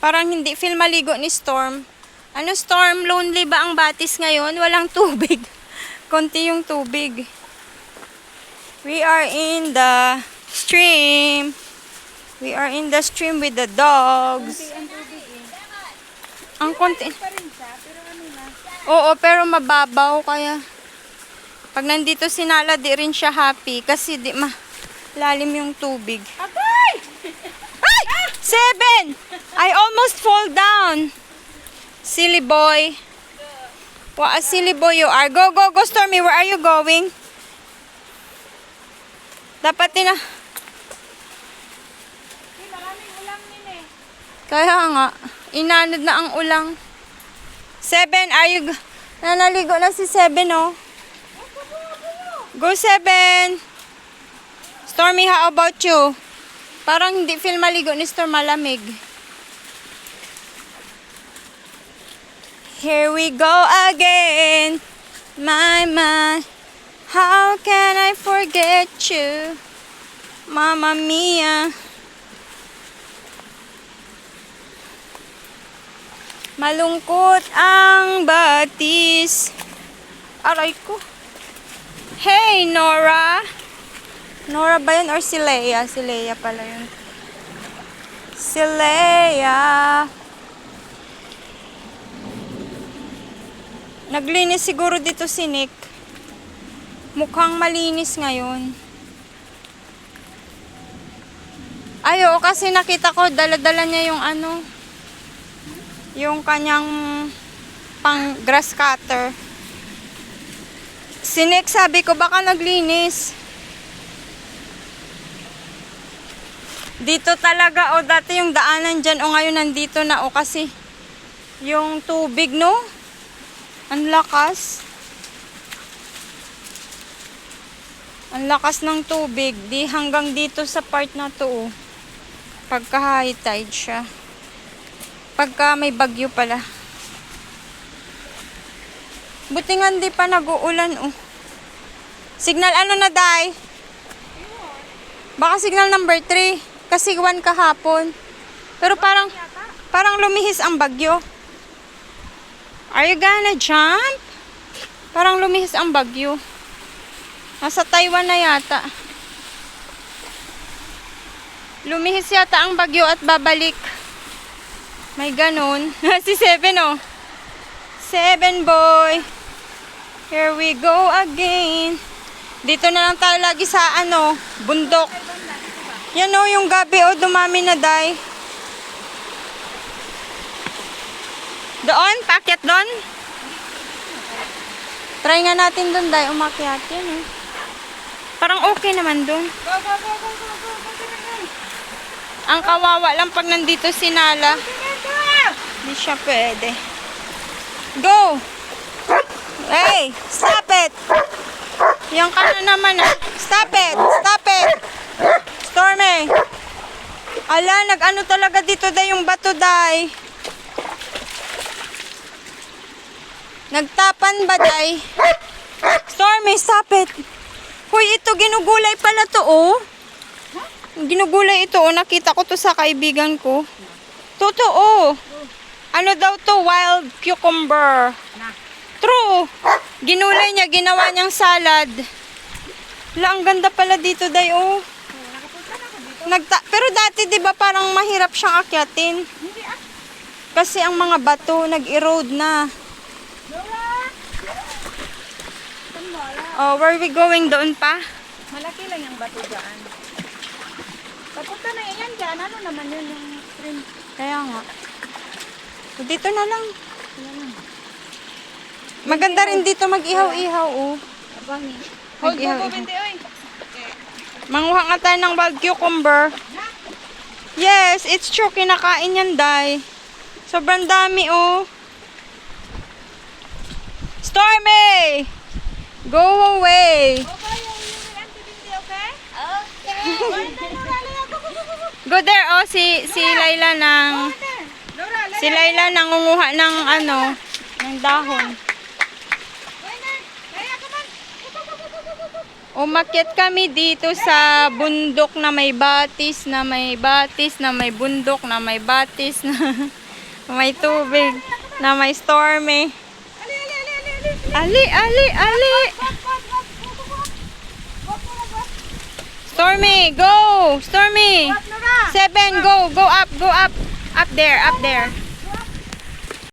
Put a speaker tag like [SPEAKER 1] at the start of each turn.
[SPEAKER 1] Parang hindi feel maligo ni Storm. Ano Storm, lonely ba ang batis ngayon? Walang tubig. Konti yung tubig. We are in the stream. We are in the stream with the dogs. Ang konti. Oo, pero mababaw kaya. Pag nandito si Nala, di rin siya happy kasi di lalim yung tubig.
[SPEAKER 2] Abay!
[SPEAKER 1] Ay! 7! I almost fall down. Silly boy. What a silly boy you are. Go, go, go, Stormy. Where are you going? Dapat
[SPEAKER 2] Maraming ulam nila eh.
[SPEAKER 1] Kaya nga, inanod na ang ulang. 7, are you... Nanaligo na si 7, oh. Go, 7. Stormy, how about you? Parang hindi feel maligo ni Storm, malamig. Here we go again. My, how can I forget you? Mamma mia. Malungkot ang batis. Aray ko. Hey, Nora. Nora ba yun or si Leia? Si Leia pala yun. Si Leia. Naglinis siguro dito si Nick. Mukhang malinis ngayon. Ayo, kasi nakita ko dala-dala niya yung ano, yung kanyang pang grass cutter. Si Nick, sabi ko baka naglinis. Dito talaga o dati yung daanan dyan o ngayon nandito na o kasi yung tubig, no? Ang lakas. Ang lakas ng tubig. Di hanggang dito sa part na to. Oh. Pagka high tide siya. Pagka may bagyo pala. Buti nga hindi pa nag-uulan. Oh. Signal ano na, Day? Baka signal number 3. Kasi 1 kahapon. Pero parang lumihis ang bagyo. Are you gonna jump? Parang lumihis ang bagyo. Nasa Taiwan na yata. Lumihis yata ang bagyo at babalik. May ganun. Si 7 oh. 7 boy. Here we go again. Dito na lang tayo lagi sa ano, bundok. Yan oh, yung gabi oh, dumami na, Day. Doon? Pakyat doon? Try nga natin doon, Day. Umakyat yan, eh. Parang okay naman doon.
[SPEAKER 2] Go, go, go, go, go, go, go, go.
[SPEAKER 1] Ang kawawa lang pag nandito si Nala.
[SPEAKER 2] Go!
[SPEAKER 1] Hindi siya pwede. Go! Hey! Stop it! Yan ka na naman, ah. Stop it! Stop it! Stormy! Ala, nag-ano talaga dito, Day, yung bato, Day. Nagtapan ba, Day? Stormy, stop it. Hoy, ito, ginugulay pala to, oh. Ginugulay ito, oh. Nakita ko to sa kaibigan ko. Totoo. Ano daw to? Wild cucumber. True. Ginulay niya, ginawa niyang salad. Wala, ang ganda pala dito, Day, oh. Pero dati, di ba, parang mahirap siyang akyatin. Kasi ang mga bato, nag-erode na. Oh, where are we going? Doon pa?
[SPEAKER 2] Malaki lang yung bato dyan. Papunta na yan dyan. Ano naman yun yung stream?
[SPEAKER 1] Kaya nga. So, dito na lang. Maganda rin dito mag-ihaw-ihaw, oh.
[SPEAKER 2] Abangi.
[SPEAKER 1] Mag-ihaw-ihaw. Manguha nga tayo ng wild cucumber. Yes, it's true. Kinakain yan, Day. Sobrang dami, oh. Stormy! Go away!
[SPEAKER 2] Okay, yung auntie Binti, okay? Okay.
[SPEAKER 1] Go there, oh. Si Layla ng... Si Layla nangunguha ng ano, ng dahon. Umakyat kami dito sa bundok na may batis, na may batis, na may bundok, na may batis, na may tubig, na may stormy. Ali, ali, ali. Stormy, go! Stormy! 7, go! Go up, go up! Up there, up there.